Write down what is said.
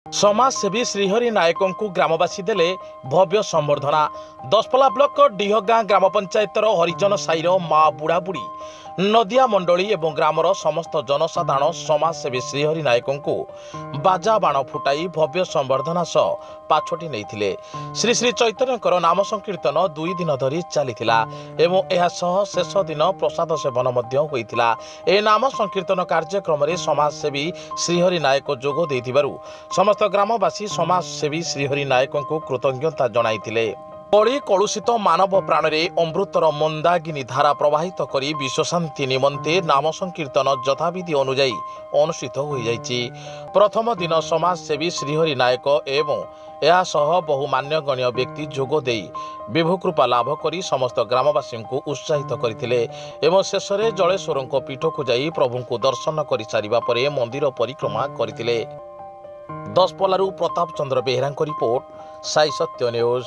समाजसेवी श्रीहरि नायकों को ग्रामवासी देले भव्य संबर्धना। दसपला ब्लॉक डीह गाँ ग्राम पंचायतर हरिजन साईर माँ बुढ़ा बुढ़ी नदिया मंडली एवं ग्रामर समस्त जनसाधारण समाजसेवी श्रीहरि नायकों को बाजा बाण फुटाई भव्य संबर्धना सह पाछोटी नहीं। श्री श्री चैतन्यकर नाम संकीर्तन 2 दिन धरी चलीथिला एवं यह सह शेष दिन प्रसाद सेवन मध्य होइथिला। ए नाम संकीर्तन कार्यक्रम रे समाजसेवी श्रीहरि नायक जोग देइथिबारु समस्त ग्रामवासी समाजसेवी श्रीहरि नायकों को कृतज्ञता जणाइथिले। कली कलुषित मानव प्राण रे अमृतर मंदागिनी धारा प्रवाहित करी विश्वशांति निमंते नाम संकीर्तन यथाविधि अनुजाई अनुष्ठित हो जाइछि। प्रथम दिन समाजसेवी श्रीहरि नायक एवं या सह बहु मान्यगण्य व्यक्ति जोग देई विभुकृपा लाभ करी समस्त ग्रामवासी को उत्साहित करथिले एवं शेष में जलेश्वर पीठ को जाई प्रभु को दर्शन कर सारिबा परे मंदिर परिक्रमा करथिले। दसपल्लारू प्रताप चंद्र बेहेरा रिपोर्ट, साई सत्य न्यूज।